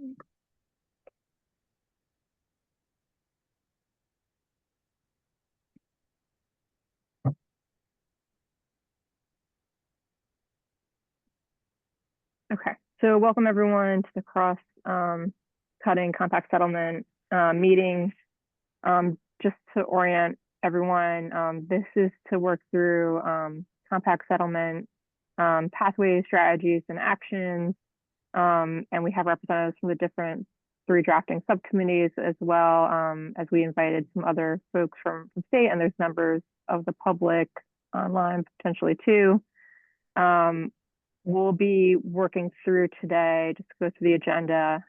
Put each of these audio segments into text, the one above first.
Okay, so welcome everyone to the cross-cutting compact settlement meeting. Just to orient everyone, this is to work through compact settlement pathways, strategies, and actions. And we have representatives from the different 3 drafting subcommittees as well, as we invited some other folks from state, and there's members of the public online potentially too. We'll be working through today, just to go through the agenda.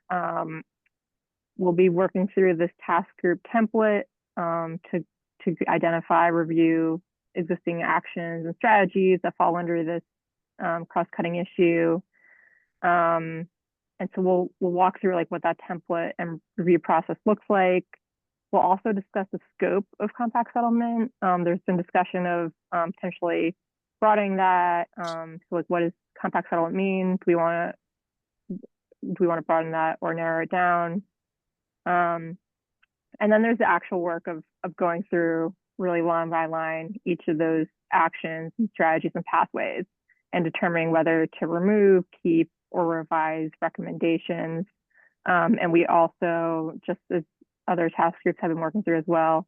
We'll be working through this task group template to identify, review existing actions and strategies that fall under this cross-cutting issue. And so we'll walk through like what that template and review process looks like. We'll also discuss the scope of compact settlement. There's been discussion of potentially broadening that. So like, what does compact settlement mean? Do we want to broaden that or narrow it down? And then there's the actual work of going through really line by line each of those actions and strategies and pathways, and determining whether to remove, keep, or revise recommendations. And we also, just as other task groups have been working through as well,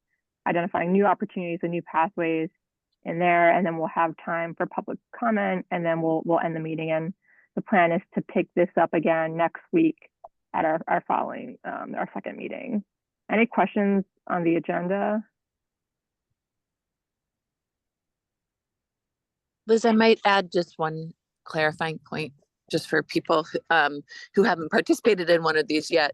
identifying new opportunities and new pathways in there, and then we'll have time for public comment, and then we'll end the meeting. And the plan is to pick this up again next week at our following our second meeting. Any questions on the agenda? Liz, I might add just one clarifying point, just for people who haven't participated in one of these yet.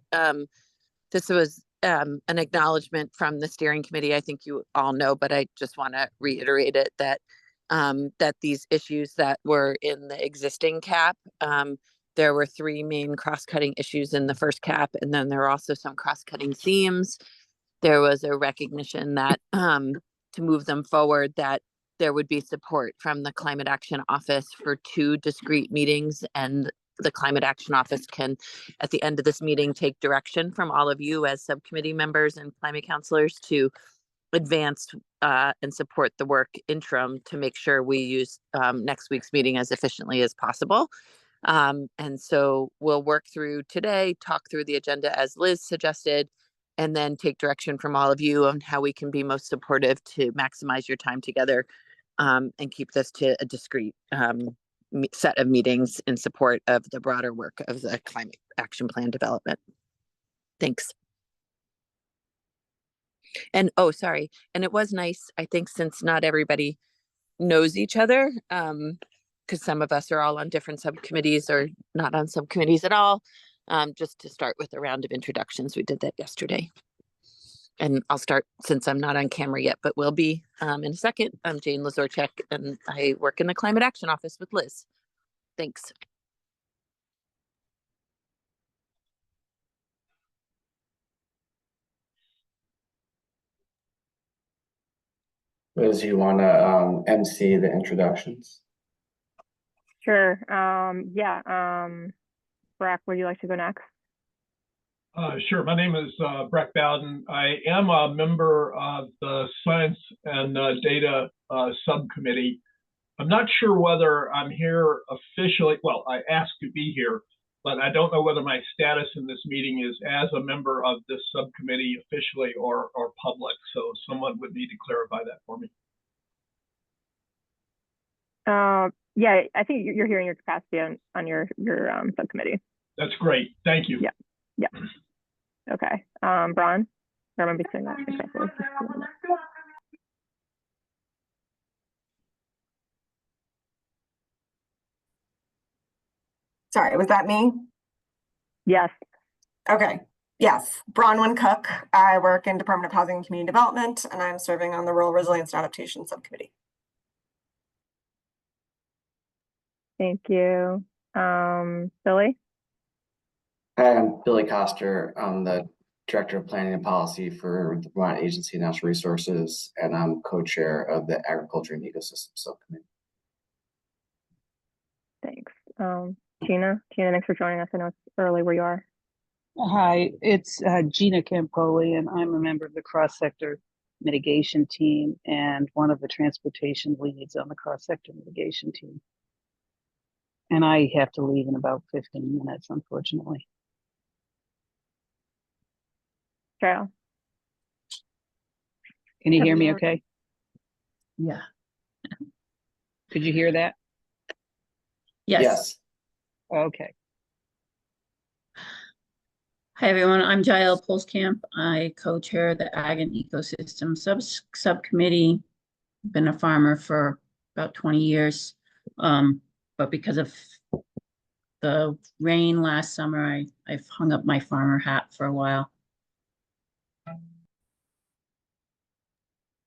This was an acknowledgement from the steering committee. I think you all know, but I just want to reiterate it, that that these issues that were in the existing cap, there were 3 main cross-cutting issues in the first cap, and then there are also some cross-cutting themes. There was a recognition that to move them forward, that there would be support from the Climate Action Office for 2 discrete meetings, and the Climate Action Office can, at the end of this meeting, take direction from all of you as subcommittee members and climate counselors to advance and support the work interim to make sure we use next week's meeting as efficiently as possible. And so we'll work through today, talk through the agenda as Liz suggested, and then take direction from all of you on how we can be most supportive to maximize your time together, and keep this to a discrete set of meetings in support of the broader work of the climate action plan development. Thanks. And oh, sorry. And it was nice, I think, since not everybody knows each other, because some of us are all on different subcommittees or not on subcommittees at all, just to start with a round of introductions. We did that yesterday. And I'll start, since I'm not on camera yet, but will be in a second. I'm Jane Lazorchek, and I work in the Climate Action Office with Liz. Thanks. Liz, you want to MC the introductions? Sure. Yeah. Brack, would you like to go next? Sure. My name is Brack Bowden. I am a member of the Science and Data Subcommittee. I'm not sure whether I'm here officially. Well, I asked to be here, but I don't know whether my status in this meeting is as a member of this subcommittee officially or public. So someone would need to clarify that for me. Yeah, I think you're here in your capacity on your subcommittee. That's great. Thank you. Yeah. Yeah. Okay. Bron, I remember saying that exactly. Sorry, was that me? Yes. Okay. Yes. Bronwyn Cook. I work in Department of Housing and Community Development, and I'm serving on the Rural Resilience and Adaptation Subcommittee. Thank you. Billy? Hi, I'm Billy Koster. I'm the Director of Planning and Policy for the Vermont Agency of Natural Resources, and I'm co-chair of the Agriculture and Ecosystem Subcommittee. Thanks. Tina, thanks for joining us. I know it's early where you are. Hi, it's Gina Campoli, and I'm a member of the cross-sector mitigation team and one of the transportation leads on the cross-sector mitigation team. And I have to leave in about 15 minutes, unfortunately. Cheryl. Can you hear me Yep. okay? Yeah. Could you hear that? Yes. Okay. Hi, everyone. I'm Jael Polskamp. I co-chair the Ag and Ecosystem Subcommittee. Been a farmer for about 20 years. But because of the rain last summer, I've hung up my farmer hat for a while.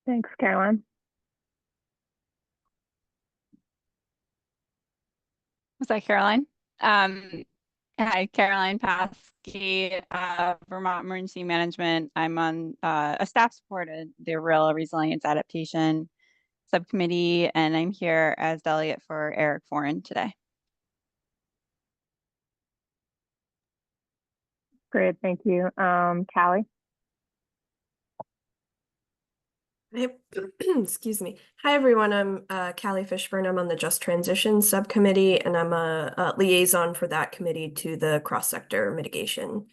Thanks, Caroline. Was that Caroline? Hi, Caroline Paskey, Vermont Emergency Management. I'm on a staff support at the Rural Resilience Adaptation Subcommittee, and I'm here as delegate for Eric Foran today. Great, thank you. Callie. Excuse me. Hi, everyone. I'm Callie Fishburne. I'm on the Just Transition Subcommittee, and I'm a liaison for that committee to the Cross-Sector Mitigation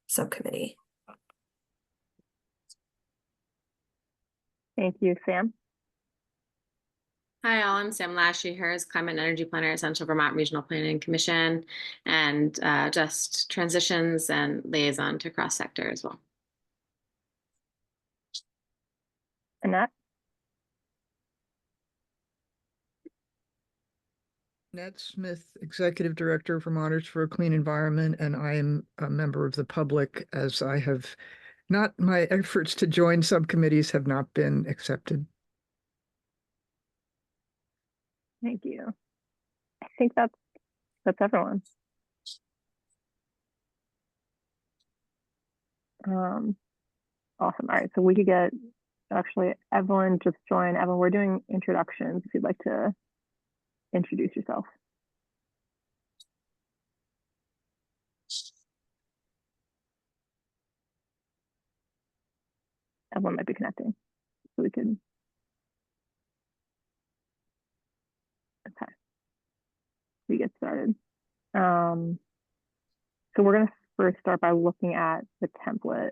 Subcommittee. Thank you, Sam. Hi, all. I'm Sam Lashley here as Climate and Energy Planner at Central Vermont Regional Planning Commission and Just Transitions and liaison to cross sector as well. Annette. Annette Smith, Executive Director of Vermonters for a Clean Environment, and I am a member of the public, as I have not, my efforts to join subcommittees have not been accepted. Thank you. I think that's everyone. Awesome. All right, so we could get actually Evelyn just join. Evelyn, we're doing introductions if you'd like to introduce yourself. Evelyn might be connecting, so we could. Okay, we get started. So we're going to first start by looking at the template.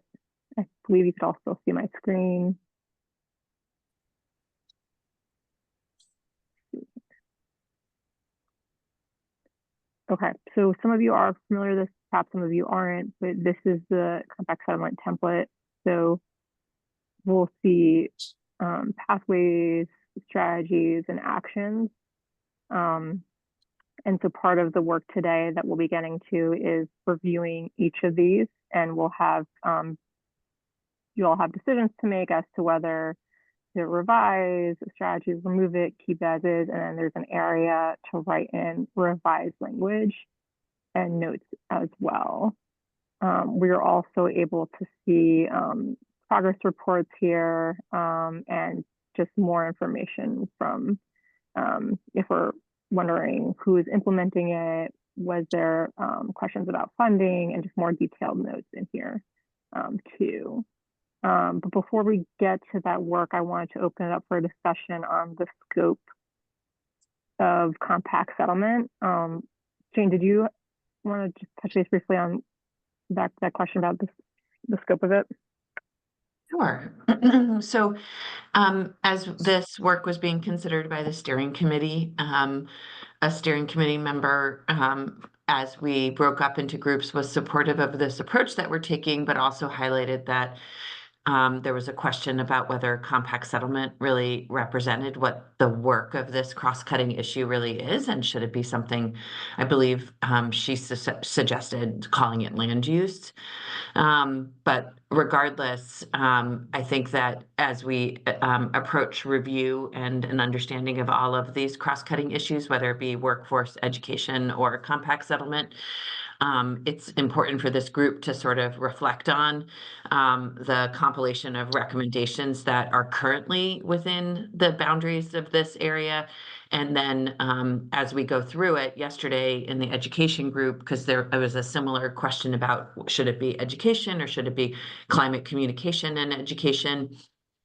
I believe you could also see my screen. Okay, so some of you are familiar with this, perhaps some of you aren't, but this is the compact settlement template. So we'll see pathways, strategies, and actions. And so part of the work today that we'll be getting to is reviewing each of these, and we'll have, you all have decisions to make as to whether to revise strategies, remove it, keep as is, and then there's an area to write in revised language and notes as well. We are also able to see progress reports here and just more information from if we're wondering who is implementing it, was there questions about funding, and just more detailed notes in here too. But before we get to that work, I wanted to open it up for a discussion on the scope of compact settlement. Jane, did you want to just touch base briefly on that question about the scope of it? Sure. So as this work was being considered by the steering committee, a steering committee member, as we broke up into groups, was supportive of this approach that we're taking, but also highlighted that there was a question about whether compact settlement really represented what the work of this cross-cutting issue really is, and should it be something, I believe she suggested calling it land use. But regardless, I think that as we approach review and an understanding of all of these cross-cutting issues, whether it be workforce, education, or compact settlement, it's important for this group to sort of reflect on the compilation of recommendations that are currently within the boundaries of this area, And then as we go through it yesterday in the education group, because there was a similar question about should it be education or should it be climate communication and education?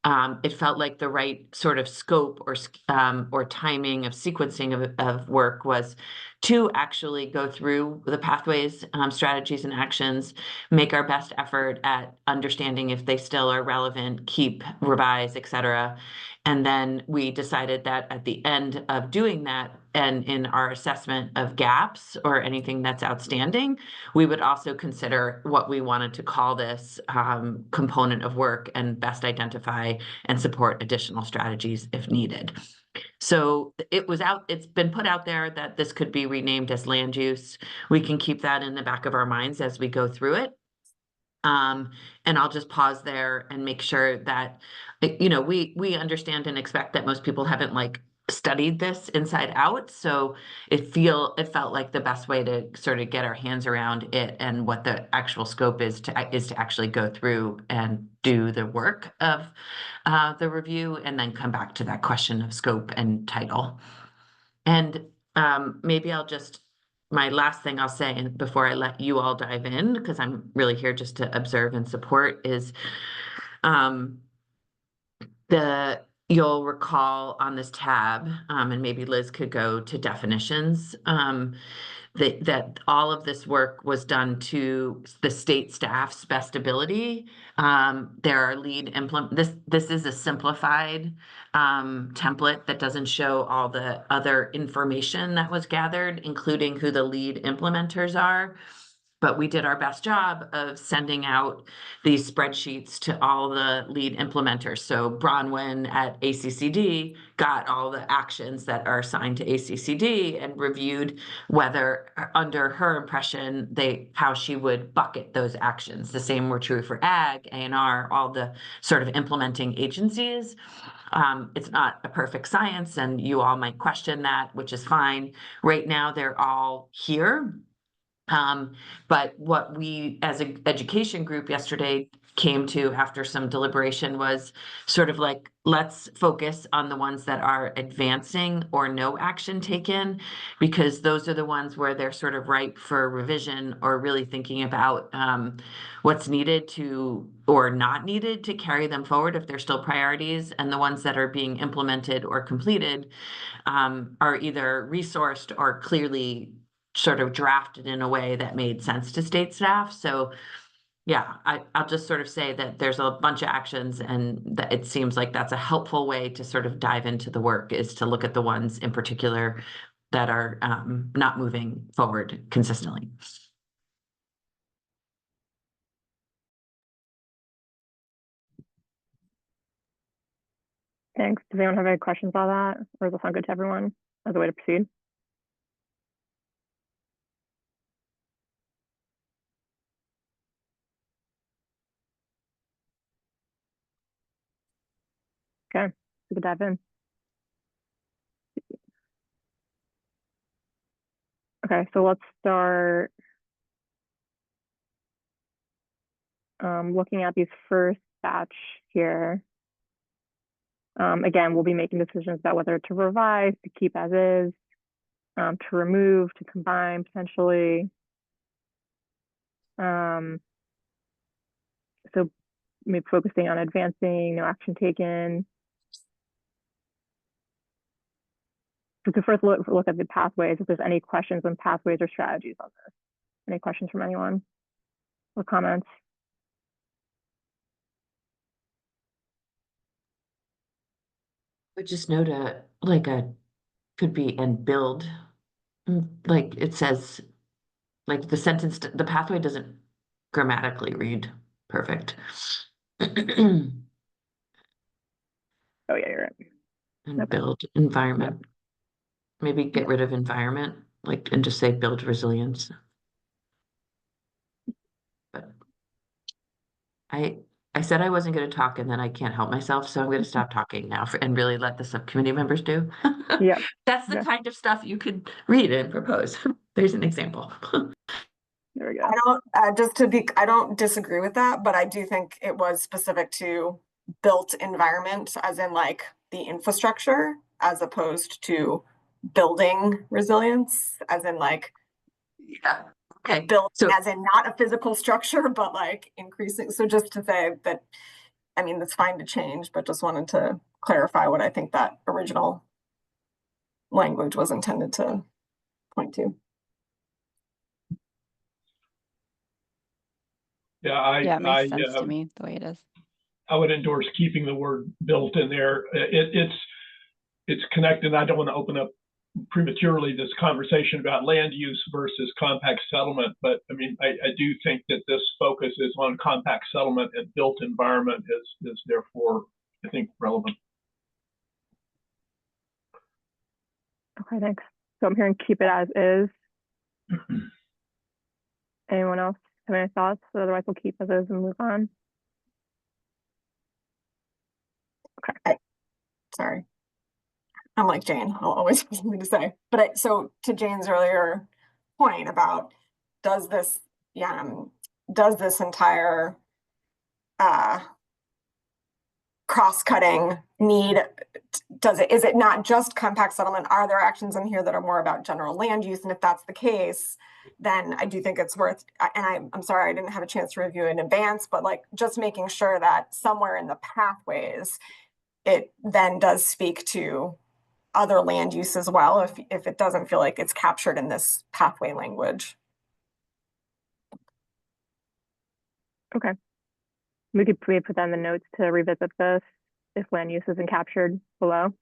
It felt like the right sort of scope or timing of sequencing of work was to actually go through the pathways, strategies and actions, make our best effort at understanding if they still are relevant, keep, revise, et cetera. And then we decided that at the end of doing that, and in our assessment of gaps or anything that's outstanding, we would also consider what we wanted to call this component of work and best identify and support additional strategies if needed. So it's been put out there that this could be renamed as land use. We can keep that in the back of our minds as we go through it. And I'll just pause there and make sure that, you know, we understand and expect that most people haven't like studied this inside out. So it felt like the best way to sort of get our hands around it and what the actual scope is to actually go through and do the work of the review and then come back to that question of scope and title. And maybe my last thing I'll say, and before I let you all dive in, because I'm really here just to observe and support, is you'll recall on this tab, and maybe Liz could go to definitions, that all of this work was done to the state staff's best ability. There are this is a simplified template that doesn't show all the other information that was gathered, including who the lead implementers are. But we did our best job of sending out these spreadsheets to all the lead implementers. So Bronwyn at ACCD got all the actions that are assigned to ACCD and reviewed whether, under her impression, how she would bucket those actions. The same were true for Ag, A&R, all the sort of implementing agencies. It's not a perfect science, and you all might question that, which is fine. Right now, they're all here. But what we as an education group yesterday came to after some deliberation was sort of like, let's focus on the ones that are advancing or no action taken, because those are the ones where they're sort of ripe for revision or really thinking about what's needed to or not needed to carry them forward if they're still priorities. And the ones that are being implemented or completed are either resourced or clearly sort of drafted in a way that made sense to state staff. So yeah, I'll just sort of say that there's a bunch of actions, and that it seems like that's a helpful way to sort of dive into the work, is to look at the ones in particular that are not moving forward consistently. Thanks. Does anyone have any questions on that? Or does it sound good to everyone as a way to proceed? Okay, we can dive in. Okay, so let's start looking at these first batch here. Again, we'll be making decisions about whether to revise, to keep as is, to remove, to combine potentially. So maybe focusing on advancing, no action taken. So to first look at the pathways, if there's any questions on pathways or strategies on this. Any questions from anyone or comments? I would just note could be and build, like it says, like the sentence, the pathway doesn't grammatically read perfect. Oh yeah, you're right. And Okay. build environment. Yep. Maybe get rid of environment, and just say build resilience. But I said I wasn't going to talk, and then I can't help myself, so I'm going to stop talking now and really let the subcommittee members do. Yeah, That's the kind of stuff you could read and propose. There's an example. There we go. I don't disagree with that, but I do think it was specific to built environment, as in like the infrastructure, as opposed to building resilience, as in like Yeah. Okay. build, So as in not a physical structure, but like increasing. So just to say that, I mean, that's fine to change, but just wanted to clarify what I think that original language was intended to point to. Yeah, Yeah, it makes sense to me the way it is. I would endorse keeping the word built in there. It's connected. I don't want to open up prematurely this conversation about land use versus compact settlement, but I mean, I do think that this focus is on compact settlement, and built environment is therefore, I think, relevant. Okay, thanks. So I'm hearing keep it as is. Anyone else have any thoughts? Otherwise, we'll keep as is and move on. Okay. Sorry. I'm like Jane, I'll always have something to say. But so to Jane's earlier point about does this entire cross-cutting need, is it not just compact settlement? Are there actions in here that are more about general land use? And if that's the case, then I do think it's worth, and I'm sorry, I didn't have a chance to review it in advance, but like just making sure that somewhere in the pathways, it then does speak to other land use as well, if it doesn't feel like it's captured in this pathway language. Okay. We could put that in the notes to revisit this if land use isn't captured below.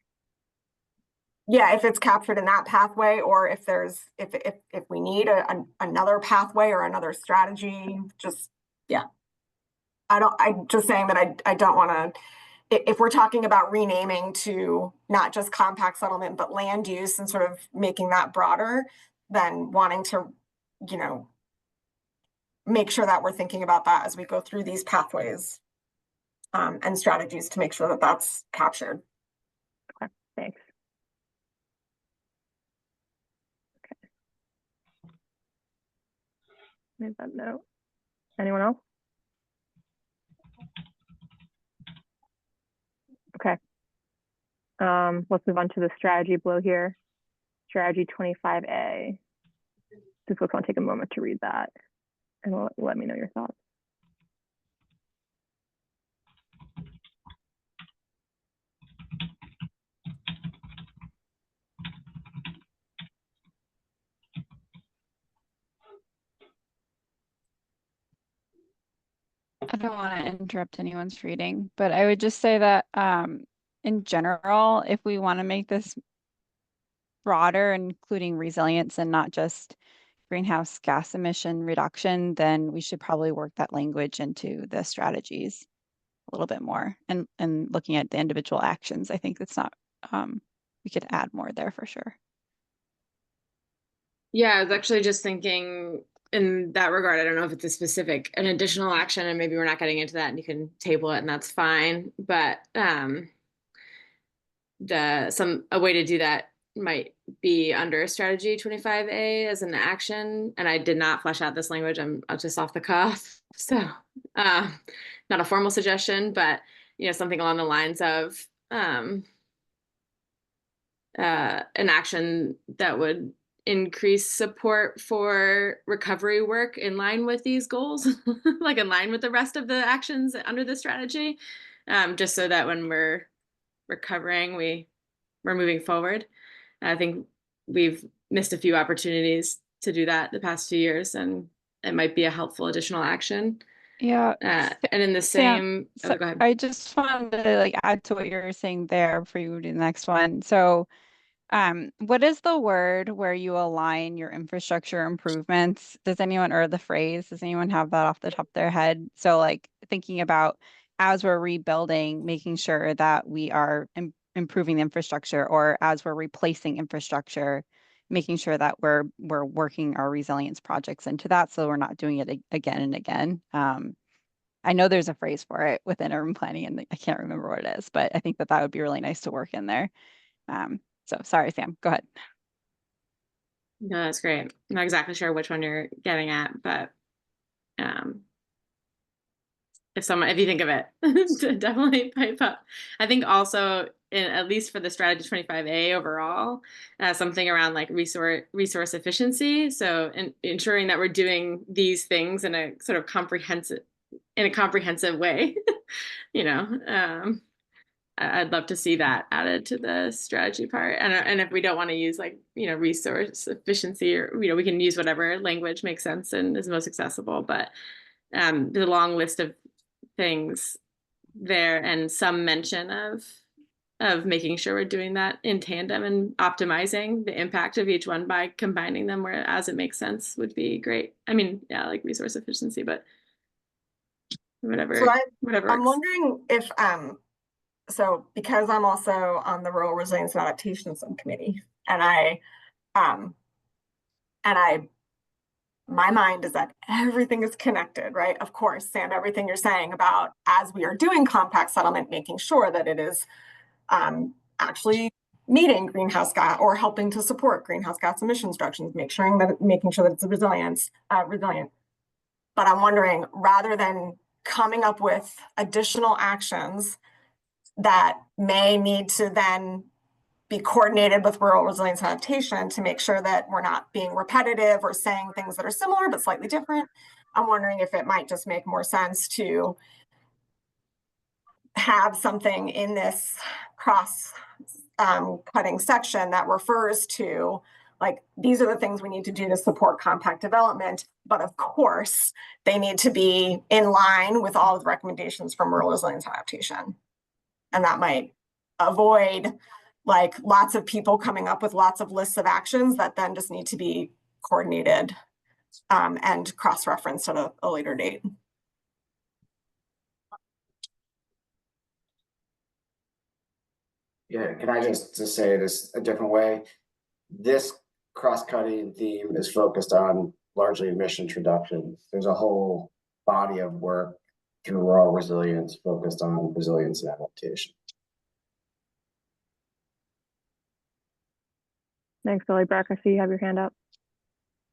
Yeah, if it's captured in that pathway, or if there's, if we need another pathway or another strategy, just, yeah. I'm just saying that I don't want to, if we're talking about renaming to not just compact settlement, but land use and sort of making that broader, then wanting to, you know, make sure that we're thinking about that as we go through these pathways and strategies to make sure that that's captured. Okay, thanks. Okay. Made that note. Anyone else? Okay. Let's move on to the strategy below here. Strategy 25A. Just want to take a moment to read that and let me know your thoughts. I don't want to interrupt anyone's reading, but I would just say that in general, if we want to make this broader, including resilience and not just greenhouse gas emission reduction, then we should probably work that language into the strategies a little bit more, and looking at the individual actions. I think that's not, we could add more there for sure. Yeah, I was actually just thinking in that regard, I don't know if it's an additional action, and maybe we're not getting into that and you can table it and that's fine. But a way to do that might be under strategy 25A as an action. And I did not flesh out this language. I'm just off the cuff. So not a formal suggestion, but something along the lines of an action that would increase support for recovery work in line with these goals, like in line with the rest of the actions under the strategy, just so that when we're recovering, we're moving forward. I think we've missed a few opportunities to do that the past few years, and it might be a helpful additional action. Yeah. And in the same, so go ahead. I just wanted to add to what you're saying there before you do the next one. So what is the word where you align your infrastructure improvements? Does anyone, or the phrase, does anyone have that off the top of their head? So thinking about as we're rebuilding, making sure that we are improving the infrastructure, or as we're replacing infrastructure, making sure that we're working our resilience projects into that, so we're not doing it again and again. I know there's a phrase for it within urban planning, and I can't remember what it is, but I think that would be really nice to work in there. So sorry, Sam, go ahead. No, that's great. I'm not exactly sure which one you're getting at, but if you think of it, definitely pipe up. I think also at least for the strategy 25A overall, something around like resource efficiency. So ensuring that we're doing these things in a sort of comprehensive way, you know. I'd love to see that added to the strategy part. And if we don't want to use like, you know, resource efficiency, or, you know, we can use whatever language makes sense and is most accessible. But there's a long list of things there and some mention of making sure we're doing that in tandem and optimizing the impact of each one by combining them where as it makes sense would be great. I mean, yeah, like resource efficiency, but whatever. So whatever I'm works. wondering if so because I'm also on the Rural Resilience and Adaptation Subcommittee, and my mind is that everything is connected, right? Of course, Sam, everything you're saying about as we are doing compact settlement, making sure that it is actually meeting greenhouse gas or helping to support greenhouse gas emissions reductions, making sure that it's resilient. But I'm wondering, rather than coming up with additional actions that may need to then be coordinated with Rural Resilience and Adaptation to make sure that we're not being repetitive or saying things that are similar but slightly different, I'm wondering if it might just make more sense to have something in this cross-cutting section that refers to, like, these are the things we need to do to support compact development, but of course, they need to be in line with all of the recommendations from Rural Resilience and Adaptation. And that might avoid like lots of people coming up with lots of lists of actions that then just need to be coordinated and cross-referenced at a later date. Yeah, can I just say this a different way? This cross-cutting theme is focused on largely emissions reduction. There's a whole body of work through rural resilience focused on resilience and adaptation. Thanks, Billy. Breck, I see you have your hand up.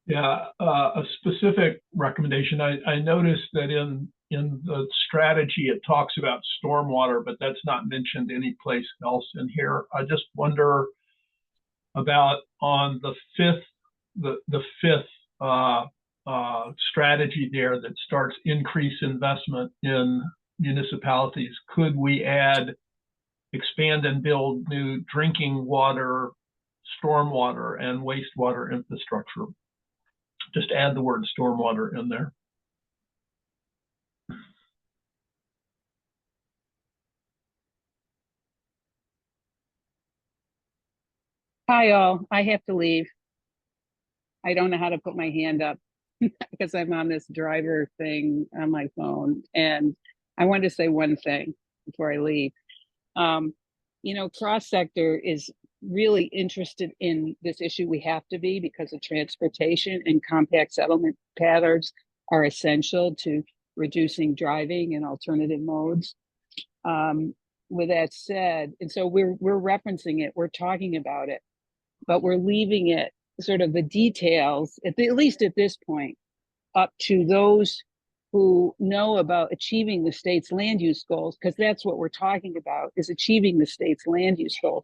Yeah, a specific recommendation. I noticed that in the strategy, it talks about stormwater, but that's not mentioned any place else in here. I just wonder about on the fifth strategy there that starts increase investment in municipalities. Could we add, expand and build new drinking water, stormwater, and wastewater infrastructure? Just add the word stormwater in there. Hi all, I have to leave. I don't know how to put my hand up because I'm on this driver thing on my phone. And I wanted to say one thing before I leave. You know, cross-sector is really interested in this issue. We have to be, because of transportation, and compact settlement patterns are essential to reducing driving and alternative modes. With that said, and so we're referencing it, we're talking about it, but we're leaving it sort of the details, at least at this point, up to those who know about achieving the state's land use goals, because that's what we're talking about, is achieving the state's land use goals.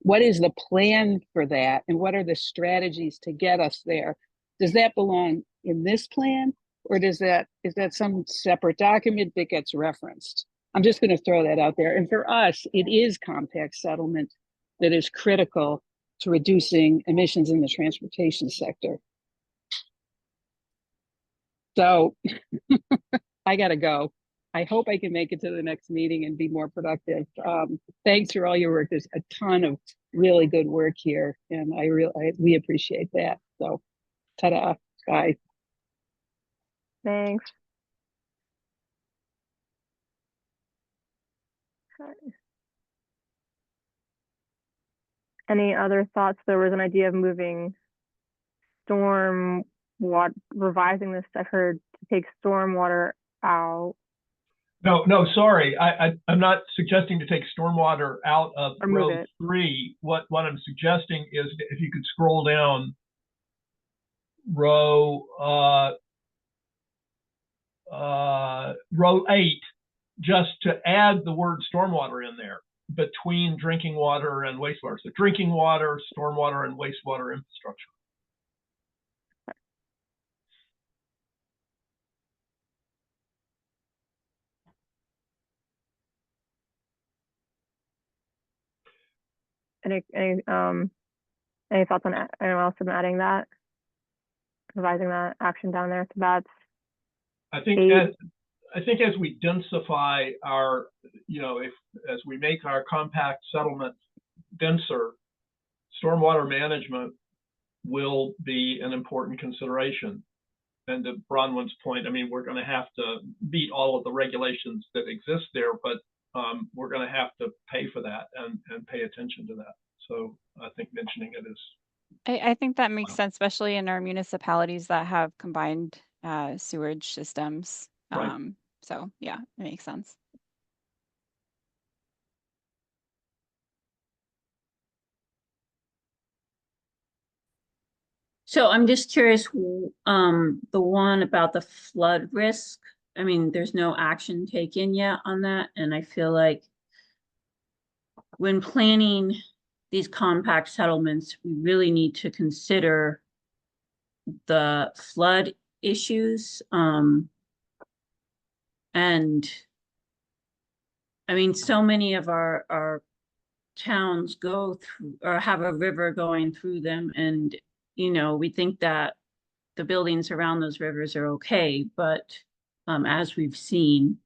What is the plan for that, and what are the strategies to get us there? Does that belong in this plan, or is that some separate document that gets referenced? I'm just going to throw that out there. And for us, it is compact settlement that is critical to reducing emissions in the transportation sector. So I gotta go. I hope I can make it to the next meeting and be more productive. Thanks for all your work. There's a ton of really good work here, and we appreciate that. So, ta-da, bye. Thanks. Okay. Any other thoughts? There was an idea of moving revising this. I heard to take stormwater out. No, sorry. I'm not suggesting to take stormwater out of row 3. What I'm suggesting is if you could scroll down row 8, just to add the word stormwater in there. between drinking water and wastewater. So drinking water, stormwater, and wastewater infrastructure. Any thoughts on anyone else on adding that, revising that action down there to BATS? I think as we densify our, as we make our compact settlement denser, stormwater management will be an important consideration. And to Bronwyn's point, I mean, we're going to have to meet all of the regulations that exist there, but we're going to have to pay for that and pay attention to that. So I think mentioning it is. I think that makes sense, especially in our municipalities that have combined sewage systems. Right. So yeah, it makes sense. So I'm just curious, the one about the flood risk, I mean, there's no action taken yet on that, and I feel like when planning these compact settlements, we really need to consider the flood issues. And I mean, so many of our towns go through or have a river going through them, and we think that the buildings around those rivers are okay, but as we've seen,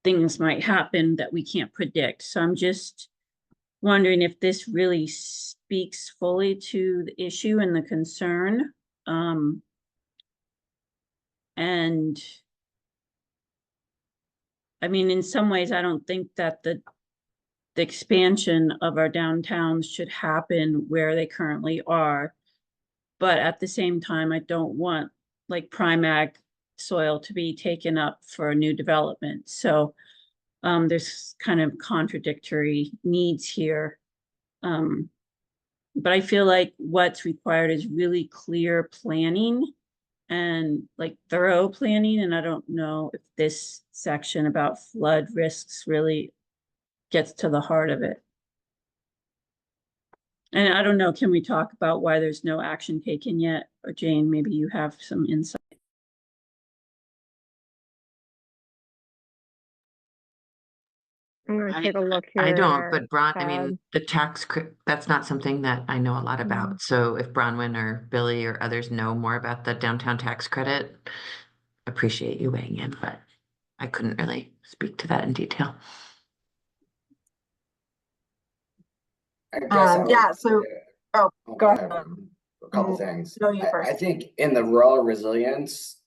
things might happen that we can't predict. So I'm just wondering if this really speaks fully to the issue and the concern. And I mean, in some ways, I don't think that the expansion of our downtowns should happen where they currently are. But at the same time, I don't want like prime ag soil to be taken up for a new development. So there's kind of contradictory needs here. But I feel like what's required is really clear planning and like thorough planning. And I don't know if this section about flood risks really gets to the heart of it. And I don't know, can we talk about why there's no action taken yet? Or Jane, maybe you have some insight. I'm going to take a look here. I don't, but I mean, the tax, that's not something that I know a lot about. So if Bronwyn or Billy or others know more about the downtown tax credit, appreciate you weighing in, but I couldn't really speak to that in detail. I guess I would yeah, so, say- go ahead. A couple things. No, you I first. think in the rural resilience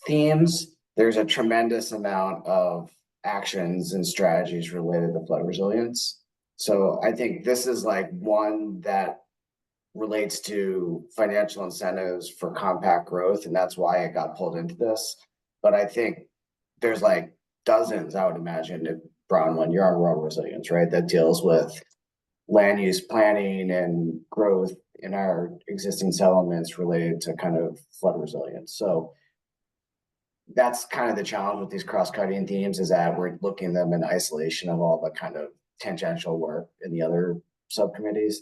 themes, there's a tremendous amount of actions and strategies related to flood resilience. So I think this is like one that relates to financial incentives for compact growth, and that's why it got pulled into this. But I think there's like dozens, I would imagine, if Bronwyn, you're on rural resilience, right? That deals with land use planning and growth in our existing settlements related to kind of flood resilience. So that's kind of the challenge with these cross-cutting themes, is that we're looking at them in isolation of all the kind of tangential work in the other subcommittees.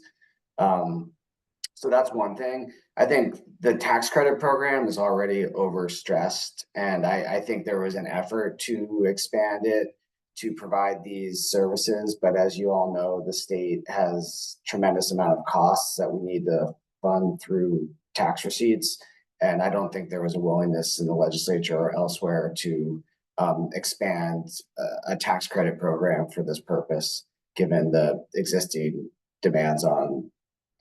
So that's one thing. I think the tax credit program is already overstressed, and I think there was an effort to expand it to provide these services. But as you all know, the state has tremendous amount of costs that we need to fund through tax receipts. And I don't think there was a willingness in the legislature or elsewhere to expand a tax credit program for this purpose, given the existing demands on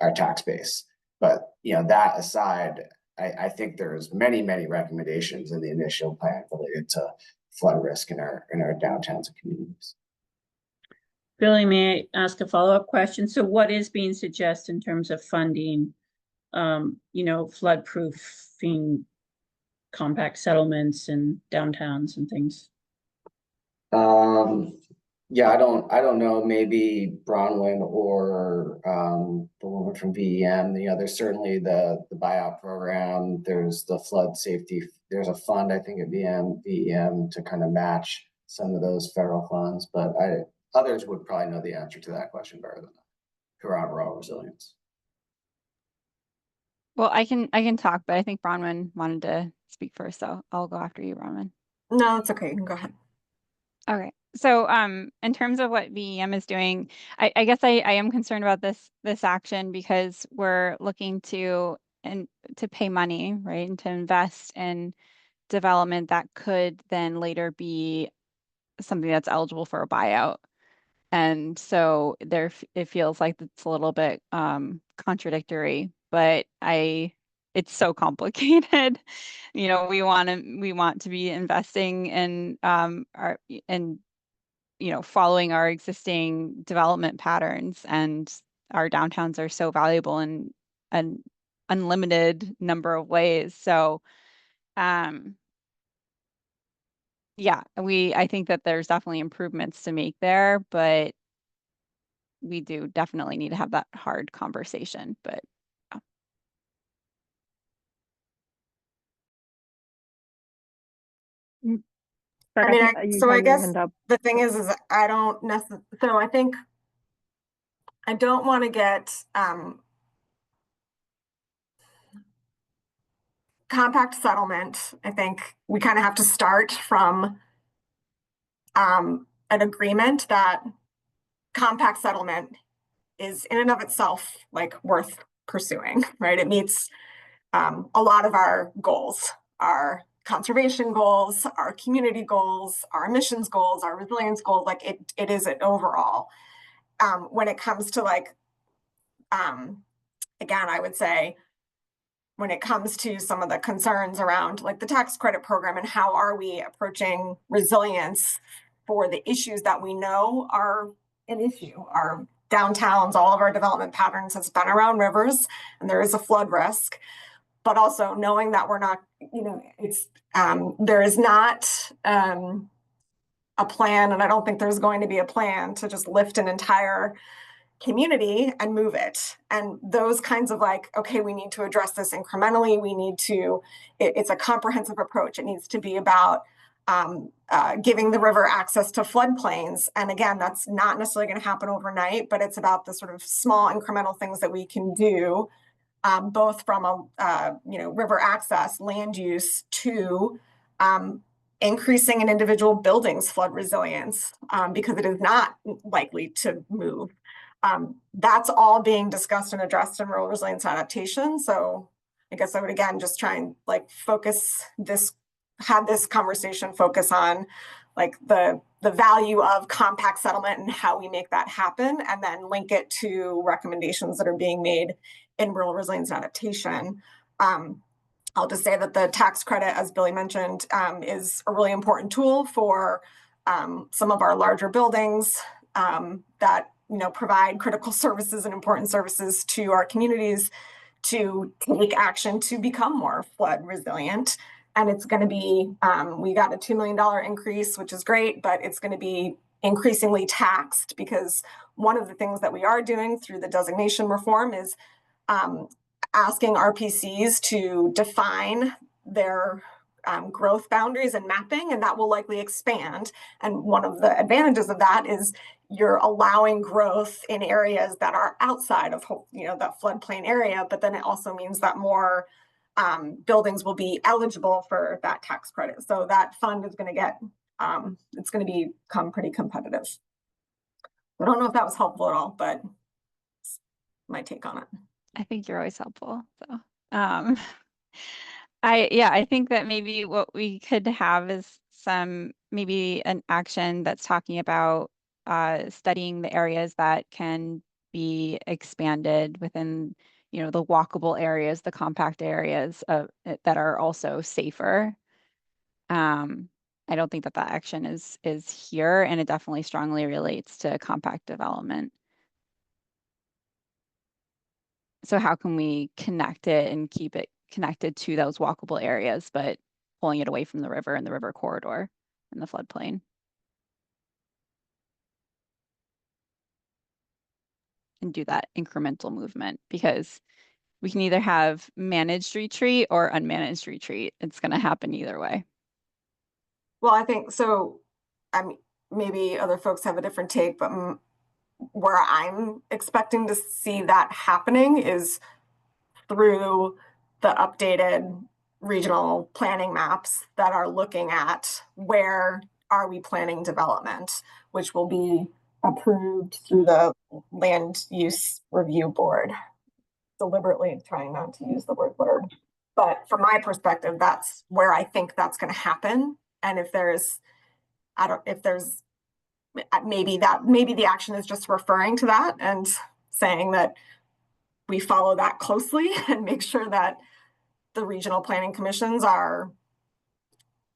our tax base. But that aside, I think there's many recommendations in the initial plan related to flood risk in our downtowns and communities. Billy, may I ask a follow-up question? So what is being suggested in terms of funding, flood proofing compact settlements and downtowns and things? Yeah, I don't know, maybe Bronwyn or the woman from VEM. There's certainly the buyout program. There's the flood safety. There's a fund, I think, at VEM to kind of match some of those federal funds, but others would probably know the answer to that question better than I around rural resilience. Well, I can talk, but I think Bronwyn wanted to speak first, so I'll go after you, Bronwyn. No, it's okay. You can go ahead. Okay. So in terms of what VEM is doing, I guess I am concerned about this action because we're looking to pay money, right, and to invest in development that could then later be something that's eligible for a buyout. And so it feels like it's a little bit contradictory, but it's so complicated. You know, we want to be investing in following our existing development patterns, and our downtowns are so valuable in an unlimited number of ways. So yeah, I think that there's definitely improvements to make there, but we do definitely need to have that hard conversation. But Brett, I mean, think you so had I your guess hand up. the thing is I don't necessarily, so I think I don't want to get compact settlement. I think we kind of have to start from an agreement that compact settlement is in and of itself like worth pursuing, right? It meets a lot of our goals, our conservation goals, our community goals, our emissions goals, our resilience goals. Like it is an overall. When it comes to like, again, I would say when it comes to some of the concerns around like the tax credit program and how are we approaching resilience for the issues that we know are an issue. Our downtowns, all of our development patterns has been around rivers, and there is a flood risk. But also knowing that we're not, it's there is not a plan, and I don't think there's going to be a plan to just lift an entire community and move it. And those kinds of like, okay, we need to address this incrementally. We need to, it's a comprehensive approach. It needs to be about giving the river access to floodplains. And again, that's not necessarily going to happen overnight, but it's about the sort of small incremental things that we can do, both from a river access, land use, to increasing an individual building's flood resilience, because it is not likely to move. That's all being discussed and addressed in rural resilience adaptation. So I guess I would again just try and like have this conversation focus on like the value of compact settlement and how we make that happen, and then link it to recommendations that are being made in rural resilience adaptation. I'll just say that the tax credit, as Billy mentioned, is a really important tool for some of our larger buildings that provide critical services and important services to our communities to take action to become more flood resilient. And it's going to be, we got a $2 million increase, which is great, but it's going to be increasingly taxed, because one of the things that we are doing through the designation reform is asking RPCs to define their growth boundaries and mapping, and that will likely expand. And one of the advantages of that is you're allowing growth in areas that are outside of that floodplain area, but then it also means that more buildings will be eligible for that tax credit. So that fund is going to get, it's going to become pretty competitive. I don't know if that was helpful at all, but it's my take on it. I think you're always helpful. So I think that maybe what we could have is maybe an action that's talking about studying the areas that can be expanded within, the walkable areas, the compact areas that are also safer. I don't think that action is here, and it definitely strongly relates to compact development. So how can we connect it and keep it connected to those walkable areas, but pulling it away from the river and the river corridor and the floodplain? And do that incremental movement, because we can either have managed retreat or unmanaged retreat. It's going to happen either way. Well, I think so. I mean, maybe other folks have a different take, but where I'm expecting to see that happening is through the updated regional planning maps that are looking at where are we planning development, which will be approved through the land use review board. Deliberately trying not to use the word blurb. But from my perspective, that's where I think that's going to happen. And if there's, maybe the action is just referring to that and saying that we follow that closely and make sure that the regional planning commissions are,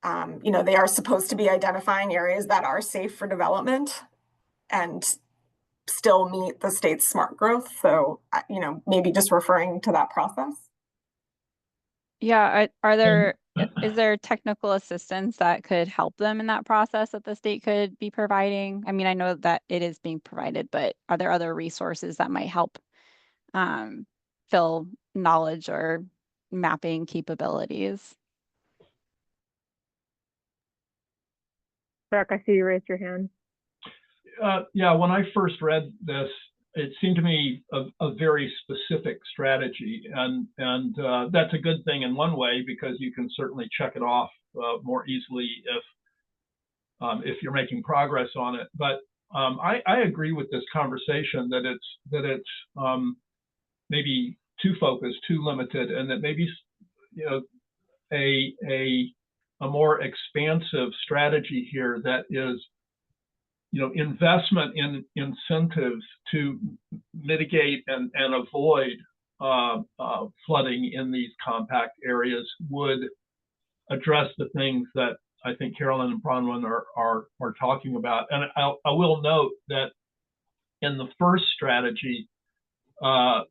they are supposed to be identifying areas that are safe for development and still meet the state's smart growth. So, maybe just referring to that process. Yeah, is there technical assistance that could help them in that process that the state could be providing? I mean, I know that it is being provided, but are there other resources that might help fill knowledge or mapping capabilities? Burke, I see you raised your hand. Yeah, when I first read this, it seemed to me a very specific strategy, and that's a good thing in one way, because you can certainly check it off more easily if you're making progress on it. But I agree with this conversation that it's maybe too focused, too limited, and that maybe a more expansive strategy here that is investment in incentives to mitigate and avoid flooding in these compact areas would address the things that I think Carolyn and Bronwyn are talking about. And I will note that in the first strategy, I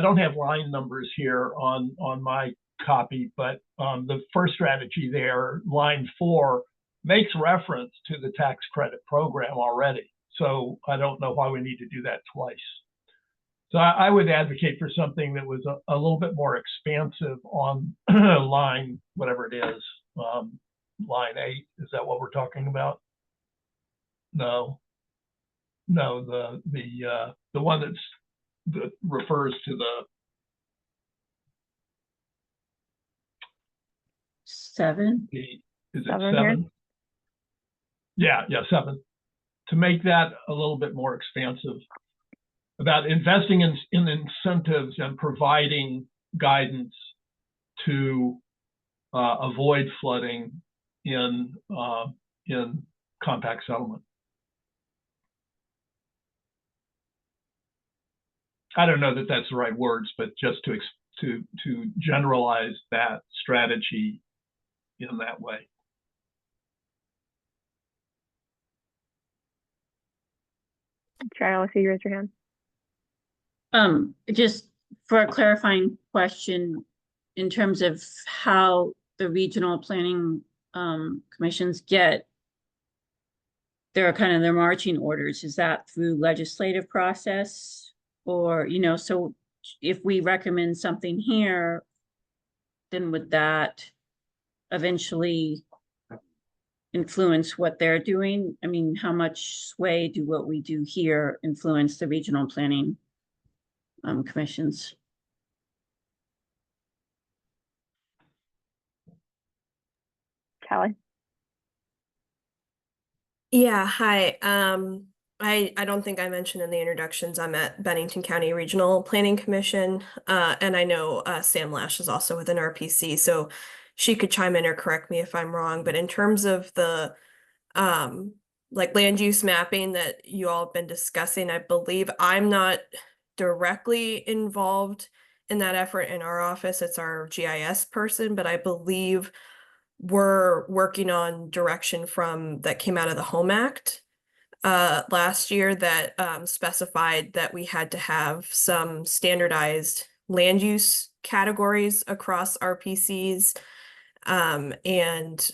don't have line numbers here on my copy, but the first strategy there, line 4, makes reference to the tax credit program already. So I don't know why we need to do that twice. So I would advocate for something that was a little bit more expansive on line, whatever it is, line 8. Is that what we're talking about? No, the one that refers to the 7. Is it 7 7? here? Yeah, 7. To make that a little bit more expansive about investing in incentives and providing guidance to avoid flooding in compact settlement. I don't know that that's the right words, but just to generalize that strategy in that way. Trial, I see you raised your hand. Just for a clarifying question, in terms of how the regional planning commissions get their marching orders, is that through legislative process? Or, so if we recommend something here, then would that eventually influence what they're doing? I mean, how much sway do what we do here influence the regional planning commissions? Callie? Yeah, hi. I don't think I mentioned in the introductions, I'm at Bennington County Regional Planning Commission, and I know Sam Lash is also with an RPC, so she could chime in or correct me if I'm wrong. But in terms of the land use mapping that you all have been discussing, I believe I'm not directly involved in that effort in our office. It's our GIS person, but I believe we're working on direction that came out of the Home Act last year that specified that we had to have some standardized land use categories across RPCs and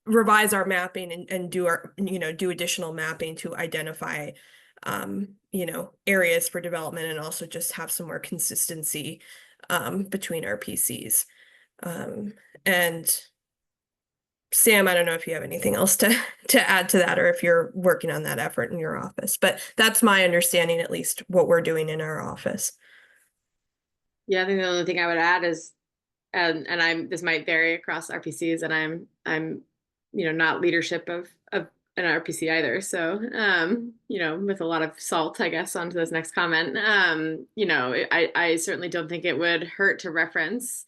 revise our mapping and do additional mapping to identify areas for development, and also just have some more consistency between RPCs. And Sam, I don't know if you have anything else to add to that, or if you're working on that effort in your office, but that's my understanding, at least what we're doing in our office. Yeah, I think the only thing I would add is, and this might vary across RPCs, and I'm not leadership of an RPC either. So with a lot of salt, I guess, onto this next comment. I certainly don't think it would hurt to reference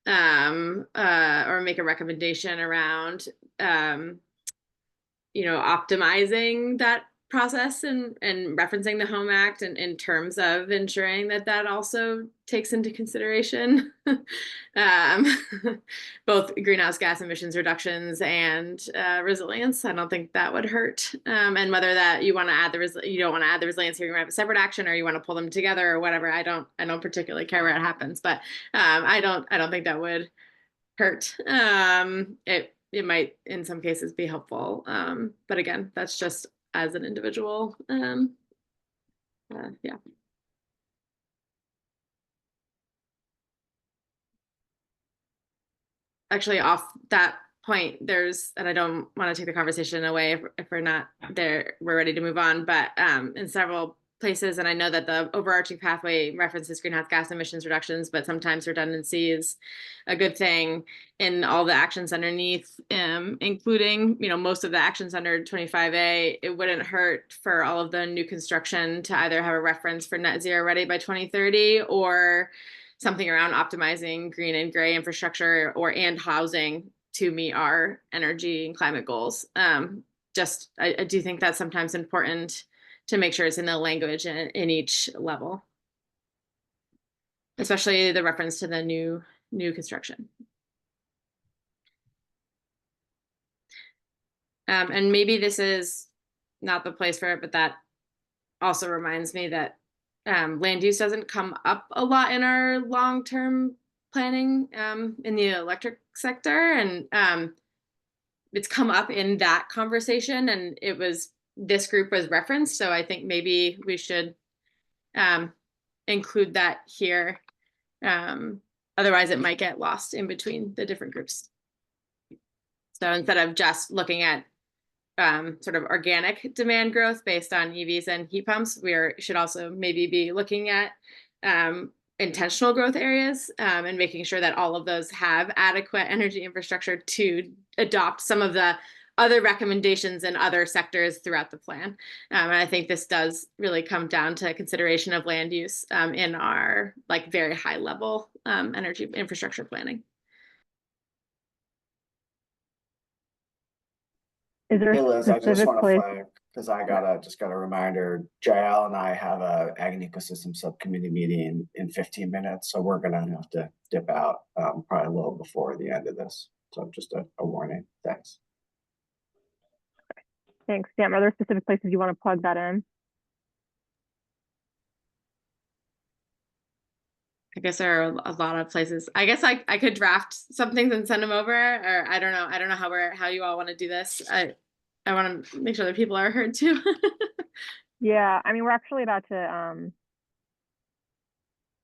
or make a recommendation around optimizing that process and referencing the Home Act and in terms of ensuring that also takes into consideration both greenhouse gas emissions reductions and resilience. I don't think that would hurt. And whether that you want to add you don't want to add the resilience here, you want to have a separate action, or you want to pull them together or whatever. I don't particularly care where it happens, but I don't think that would hurt. It might in some cases be helpful. But again, that's just as an individual. Yeah. Actually, off that point, and I don't want to take the conversation away if we're not there, we're ready to move on, but in several places, and I know that the overarching pathway references greenhouse gas emissions reductions, but sometimes redundancy is a good thing in all the actions underneath, including, most of the actions under 25A. It wouldn't hurt for all of the new construction to either have a reference for net zero ready by 2030 or something around optimizing green and gray infrastructure and housing to meet our energy and climate goals. I do think that's sometimes important to make sure it's in the language in each level, especially the reference to the new construction. And maybe this is not the place for it, but that also reminds me that land use doesn't come up a lot in our long-term planning in the electric sector, and it's come up in that conversation, and this group was referenced, so I think maybe we should include that here. Otherwise, it might get lost in between the different groups. So instead of just looking at sort of organic demand growth based on EVs and heat pumps, we should also maybe be looking at intentional growth areas and making sure that all of those have adequate energy infrastructure to adopt some of the other recommendations in other sectors throughout the plan. And I think this does really come down to consideration of land use in our very high level energy infrastructure planning. Is there Hey a Liz, I just specific want to place? flag, because I just got a reminder, Jael and I have a Ag and Ecosystem Subcommittee meeting in 15 minutes, so we're gonna have to dip out probably a little before the end of this. So just a warning. Thanks. Thanks, Sam. Are there specific places you want to plug that in? I guess there are a lot of places. I guess I could draft some things and send them over, or I don't know how you all want to do this. I want to make sure that people are heard too. Yeah, I mean, we're actually about to,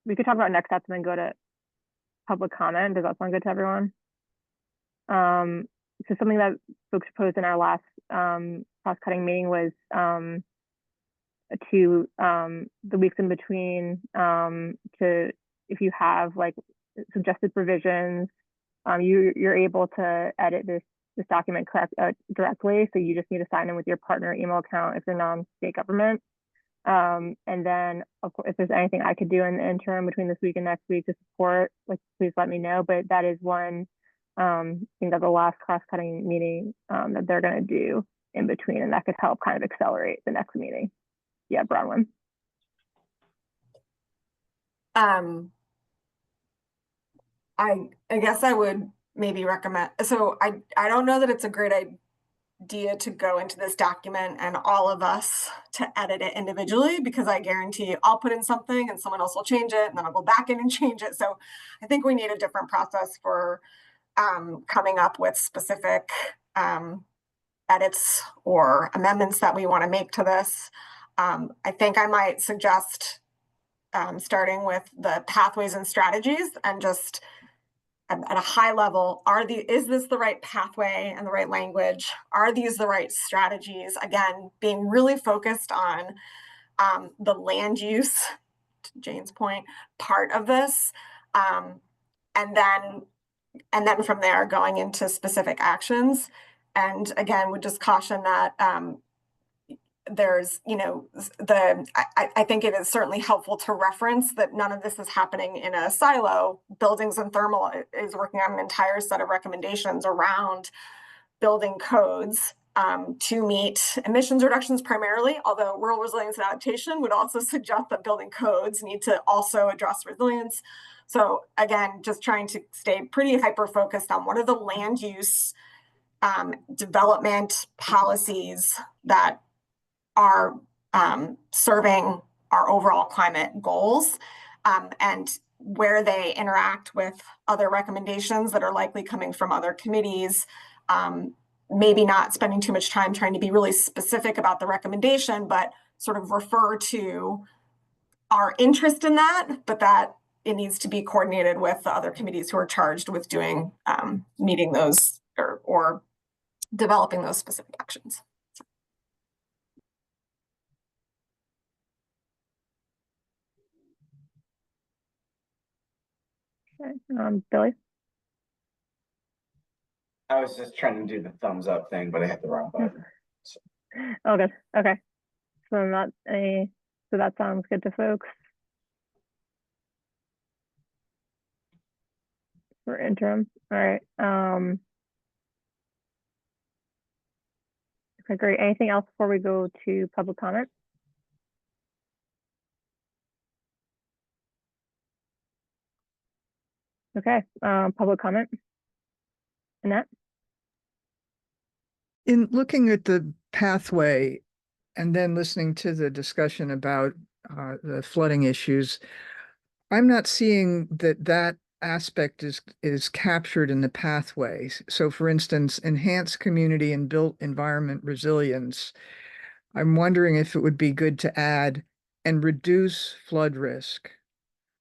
we could talk about next steps and then go to public comment. Does that sound good to everyone? So something that folks proposed in our last cross-cutting meeting was to the weeks in between to, if you have suggested provisions, you're able to edit this document directly. So you just need to sign in with your partner email account if you're non-state government. And then of course, if there's anything I could do in the interim between this week and next week to support, please let me know. But that is one thing that the last cross-cutting meeting that they're going to do in between, and that could help kind of accelerate the next meeting. Yeah, Bronwyn. I guess I would maybe recommend, so I don't know that it's a great idea to go into this document and all of us to edit it individually, because I guarantee I'll put in something and someone else will change it and then I'll go back in and change it. So I think we need a different process for coming up with specific edits or amendments that we want to make to this. I think I might suggest starting with the pathways and strategies and just at a high level, is this the right pathway and the right language? Are these the right strategies? Again, being really focused on the land use, to Jane's point, part of this. And then from there going into specific actions. And again, would just caution that there's, I think it is certainly helpful to reference that none of this is happening in a silo. Buildings and Thermal is working on an entire set of recommendations around building codes to meet emissions reductions primarily, although rural resilience and adaptation would also suggest that building codes need to also address resilience. So again, just trying to stay pretty hyper-focused on what are the land use development policies that are serving our overall climate goals, and where they interact with other recommendations that are likely coming from other committees. Maybe not spending too much time trying to be really specific about the recommendation, but sort of refer to our interest in that, but that it needs to be coordinated with the other committees who are charged with doing, meeting those or developing those specific actions. Okay, Billy? I was just trying to do the thumbs up thing, but I hit the wrong button. Oh, good. Okay. So so that sounds good to folks. For interim. All right. Okay, great. Anything else before we go to public comment? Okay, public comment. Annette? In looking at the pathway and then listening to the discussion about the flooding issues, I'm not seeing that aspect is captured in the pathways. So for instance, enhanced community and built environment resilience. I'm wondering if it would be good to add and reduce flood risk,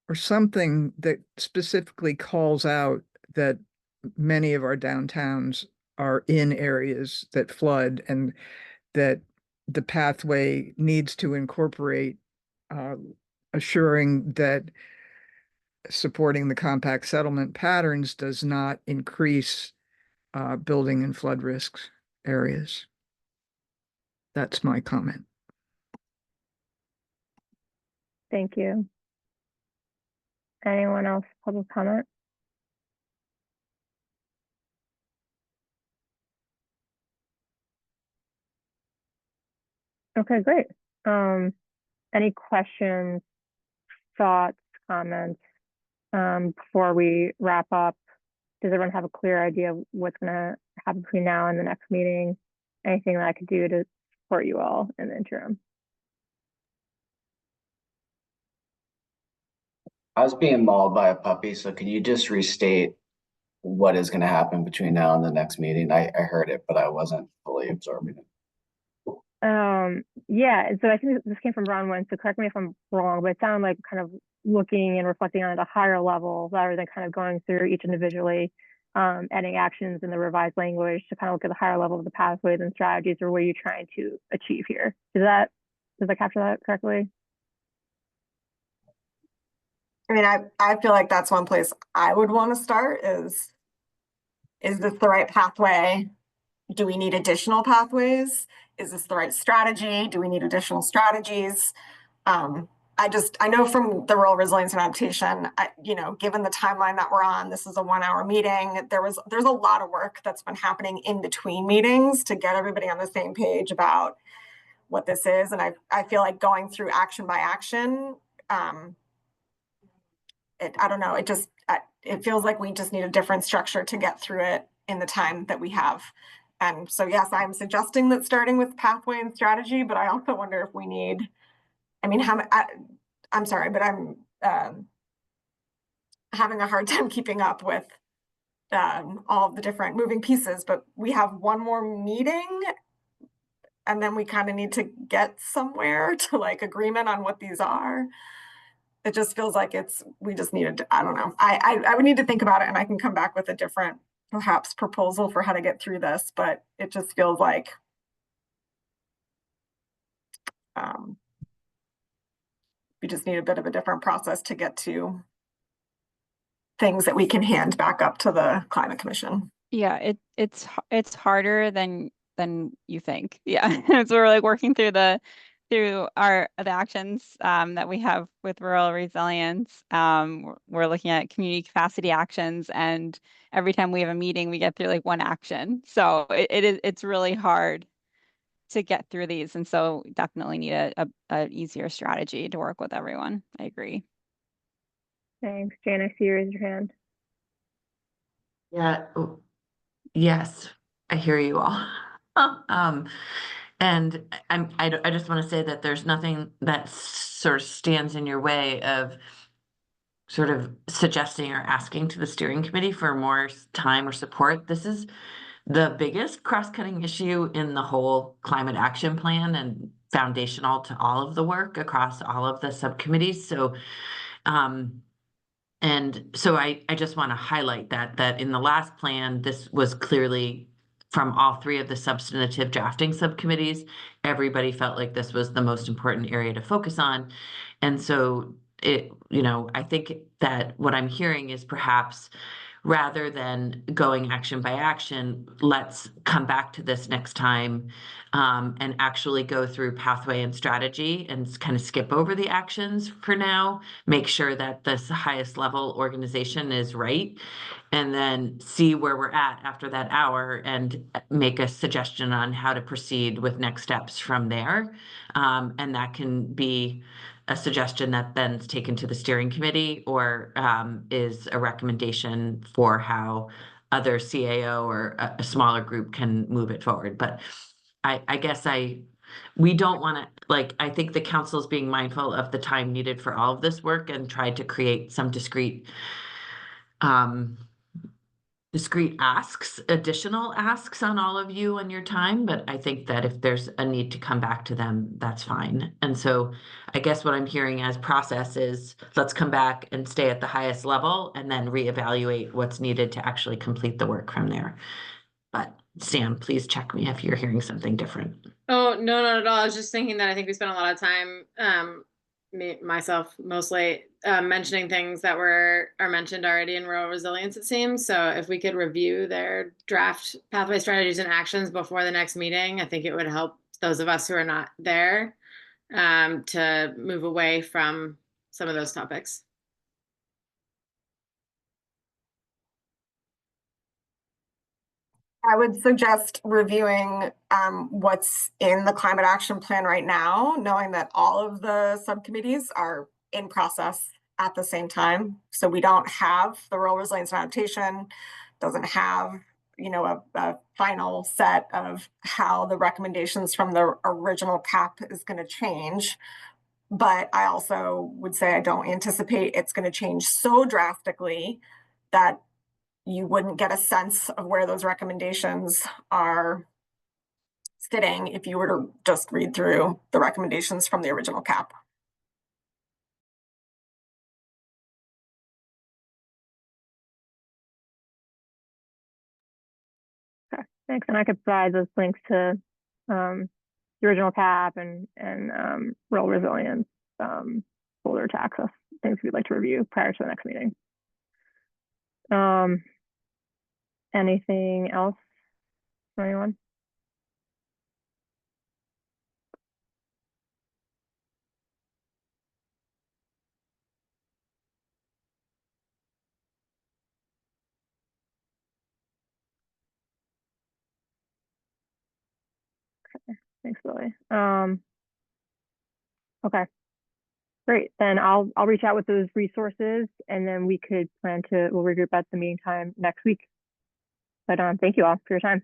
or something that specifically calls out that many of our downtowns are in areas that flood, and that the pathway needs to incorporate assuring that supporting the compact settlement patterns does not increase building and flood risks areas. That's my comment. Thank you. Anyone else public comment? Okay, great. Any questions, thoughts, comments before we wrap up? Does everyone have a clear idea of what's going to happen between now and the next meeting? Anything that I could do to support you all in the interim? I was being mauled by a puppy, so can you just restate what is going to happen between now and the next meeting? I heard it, but I wasn't fully absorbing it. Yeah, so I think this came from Ron Wynn, so correct me if I'm wrong, but it sounded like kind of looking and reflecting on it at a higher level rather than kind of going through each individually, adding actions in the revised language to kind of look at the higher level of the pathways and strategies, or what are you trying to achieve here? Does that capture that correctly? I mean, I feel like that's one place I would want to start is this the right pathway? Do we need additional pathways? Is this the right strategy? Do we need additional strategies? I know from the Rural Resilience and Adaptation, given the timeline that we're on, this is a 1-hour meeting. There's a lot of work that's been happening in between meetings to get everybody on the same page about what this is. And I feel like going through action by action, I don't know, it feels like we just need a different structure to get through it in the time that we have. And so, yes, I'm suggesting that starting with pathway and strategy, but I also wonder if we need, I'm sorry, but I'm having a hard time keeping up with all the different moving pieces, but we have one more meeting and then we kind of need to get somewhere to like agreement on what these are. It just feels like we just needed to, I don't know. I would need to think about it, and I can come back with a different perhaps proposal for how to get through this, but it just feels like we just need a bit of a different process to get to things that we can hand back up to the Climate Commission. Yeah, it's harder than you think. Yeah. So we're like working through the actions that we have with rural resilience. We're looking at community capacity actions, and every time we have a meeting, we get through like one action. So it's really hard to get through these, and so definitely need a easier strategy to work with everyone. I agree. Thanks. Jan, I see you raise your hand. Yeah. Yes, I hear you all. And I just want to say that there's nothing that sort of stands in your way of sort of suggesting or asking to the steering committee for more time or support. This is the biggest cross-cutting issue in the whole climate action plan and foundational to all of the work across all of the subcommittees. So, and so I just want to highlight that in the last plan, this was clearly from all three of the substantive drafting subcommittees, everybody felt like this was the most important area to focus on. And so I think that what I'm hearing is perhaps rather than going action by action, let's come back to this next time and actually go through pathway and strategy and kind of skip over the actions for now, make sure that this highest level organization is right, and then see where we're at after that hour and make a suggestion on how to proceed with next steps from there. And that can be a suggestion that then is taken to the steering committee, or is a recommendation for how other CAO or a smaller group can move it forward. But I guess we don't want to, I think the council is being mindful of the time needed for all of this work and tried to create some discrete additional asks on all of you and your time. But I think that if there's a need to come back to them, that's fine. And so I guess what I'm hearing as process is let's come back and stay at the highest level and then reevaluate what's needed to actually complete the work from there. But Sam, please check me if you're hearing something different. Oh, no, not at all. I was just thinking that I think we spent a lot of time, myself mostly, mentioning things that are mentioned already in rural resilience, it seems. So if we could review their draft pathway strategies and actions before the next meeting, I think it would help those of us who are not there to move away from some of those topics. I would suggest reviewing what's in the climate action plan right now, knowing that all of the subcommittees are in process at the same time. So we don't have the rural resilience and adaptation, doesn't have, a final set of how the recommendations from the original CAP is going to change. But I also would say I don't anticipate it's going to change so drastically that you wouldn't get a sense of where those recommendations are sitting if you were to just read through the recommendations from the original CAP. Okay, thanks. And I could provide those links to the original CAP and rural resilience folder to access things we'd like to review prior to the next meeting. Anything else from anyone? Okay, thanks, Lily. Okay, great. Then I'll reach out with those resources, and then we could we'll regroup at the meeting time next week. But thank you all for your time.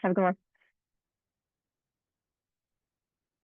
Have a good one.